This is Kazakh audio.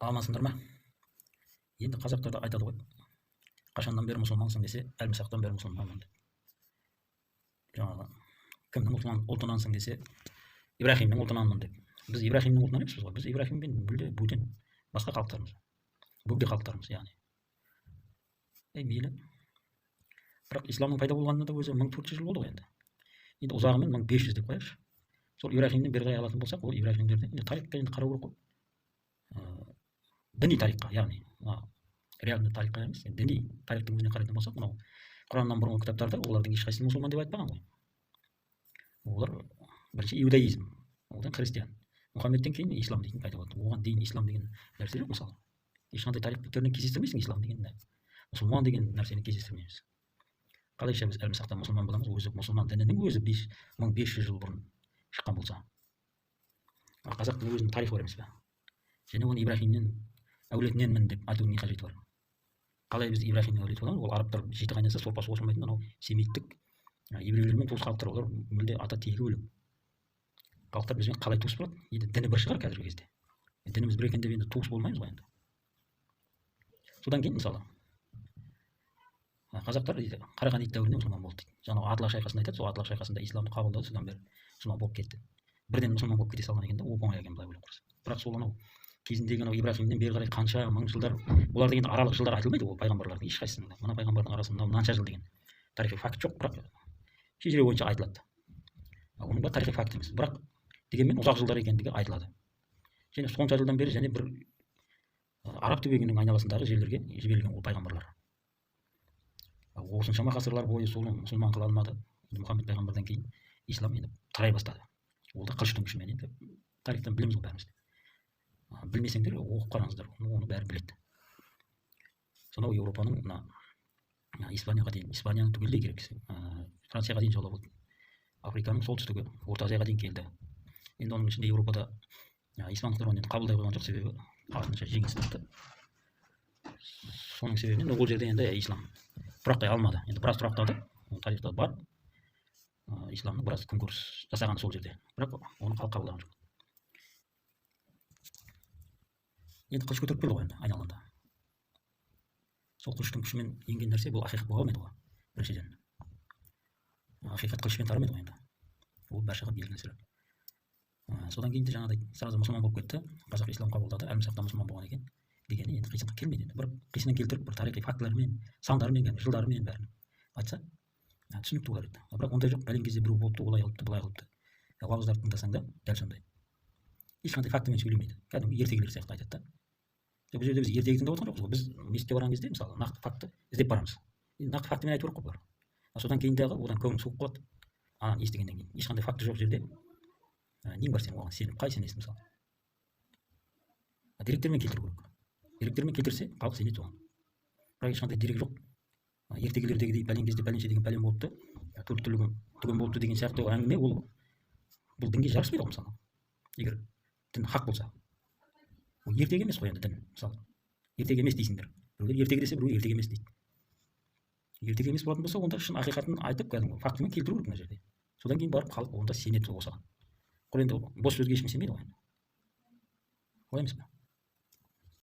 Амансыңдар ма? Енді қазақтарда айтады ғой, қашаннан бері мұсылмансың десе, әлмісақтан бері мұсылманмын деп. Жаңағы кімнің ұлтынансың десе, Ибрахимнің ұлтынанмын деп. Біз Ибрахимнің ұлтынан емеспіз ғой. Біз Ибрахиммен мүлде бөтен басқа халықтармыз. Бөгде халықтармыз, яғни. Мейлі. Бірақ исламның пайда болғанына да өзі 1400 жыл болды ғой енді. Енді ұзағымен 1500 деп қояйықшы. Сол Ибрахимнен бері қарай алатын болсақ, ол Ибрахимдерді енді тарихқа енді қарау керек қой. Діни тарихқа, яғни реалды тарихқа емес, діни тарихтың өзіне қарайтын болсақ, мынау Құраннан бұрынғы кітаптарда олардың ешқайсысын мұсылман деп айтпаған ғой. Олар бірінші иудаизм, одан христиан, Мұхаммедтен кейін ислам дейтін пайда болды. Оған дейін ислам деген нәрсе жоқ мысалы. Ешқандай тарих беттерінен кездестірмейсің ислам деген, мұсылман деген нәрсені кездестірмейміз. Қалайша біз әлмісақтан мұсылман боламыз, өзі мұсылман дінінің өзі 1500 жыл бұрын шыққан болса. Қазақтың өзінің тарихы бар емес пе? Және оны Ибрахимнен әулетіненмін деп айтудың не қажеті бар? Қалай біз Ибрахимнің әулеті боламыз? Ол арабтар жеті қайнаса сорпасы қосылмайтын анау семиттік еврейлермен туыс халықтар, олар мүлде ата тегі бөлек. Халықтар бізбен қалай туыс болады? Енді діні бір шығар қазіргі кезде. Дініміз бір екен деп енді туыс болмаймыз ғой енді. Содан кейін мысалы қазақтар дейді, Қарахан ит дәуірінде мұсылман болды дейді. Жаңағы Атлах шайқасын айтады, сол Атлах шайқасында исламды қабылдады, содан бері мұсылман болып кетті. Бірден мұсылман болып кете салған екен де, оп-оңай екен былай ойлап қараса. Бірақ сол анау кезіндегі анау Ибрахимнен бері қарай қанша мың жылдар, олар деген аралық жылдар айтылмайды ол пайғамбарлардың ешқайсысында. Мына пайғамбардың арасында мынанша жыл деген тарихи факт жоқ, бірақ шежіре бойынша айтылады. Оның бәрі тарихи факт емес, бірақ дегенмен ұзақ жылдар екендігі айтылады. Және сонша жылдан бері және бір араб түбегінің айналасындағы жерлерге жіберілген ол пайғамбарлар. Осыншама ғасырлар бойы соны мұсылман қыла алмады. Мұхаммед пайғамбардан кейін ислам енді тарай бастады. Ол да қылыштың күшімен. Енді тарихтан білеміз ғой бәріміз. Білмесеңдер оқып қараңыздар, оны бәрі біледі. Сонау Еуропаның Испанияға дейін, Испанияның түгелдей керек, Францияға дейін жаулап өтті. Африканың солтүстігі, Орта Азияға дейін келді. Енді оның ішінде Еуропада исламдықтар оны қабылдай қойған жоқ, себебі артынша жеңілсіздікті. Соның себебінен ол жерде енді ислам тұрақтай алмады. Енді біраз тұрақтады, тарихта бар. Исламның біраз күнкөріс жасаған сол жерде, бірақ оны халық қабылдаған жоқ. Енді қылыш көтеріп келді ғой енді айналғанда. Сол қылыштың күшімен енген нәрсе бұл ақиқат бола алмайды ғой, біріншіден. Ақиқат қылышпен тарамайды ғой енді. Ол баршаға белгілі нәрсе. Содан кейін де жаңағыдай сразу мұсылман болып кетті. Қазақ ислам қабылдады, әлмісақтан мұсылман болған екен дегені енді қисынға келмейді енді. Бір қисынын келтіріп, бір тарихи фактілермен, сандармен, жылдармен бәрін айтса, түсінікті болар еді. Бірақ ондай жоқ, бәлен кезде біреу болыпты, олай қылыпты, былай қылыпты. Уағыздарды тыңдасаң да дәл сондай. Ешқандай фактімен сөйлемейді. Кәдімгі ертегілер сияқты айтады да. Бұл жерде біз ертегі тыңдап отырған жоқпыз ғой. Біз мешітке барған кезде мысалы нақты факті іздеп барамыз. Нақты фактімен айту керек қой бұлар. Содан кейін дағы одан көңіл суып қалады. Ананы естігеннен кейін ешқандай факті жоқ жерде нең бар сенің оған сеніп, қай сенесің мысалы. Деректермен келтіру керек. Деректермен келтірсе халық сенеді оған. Бірақ ешқандай дерек жоқ. Ертегілердегідей бәлен кезде бәленше деген бәлен болыпты, төрт түлігім болыпты деген сияқты әңгіме бұл дінге жараспайды ғой мысалы. Егер дін хақ болса. Ол ертегі емес қой енді дін, мысалы. Ертегі емес дейсіңдер. Біреулер ертегі десе, біреу ертегі емес дейді. Ертегі емес болатын болса, онда шын ақиқатын айтып, кәдімгі фактімен келтіру керек мына жерде. Содан кейін барып халық онда сенеді осыған. Ол енді бос сөзге ешкім сенбейді ғой енді. Олай емес пе?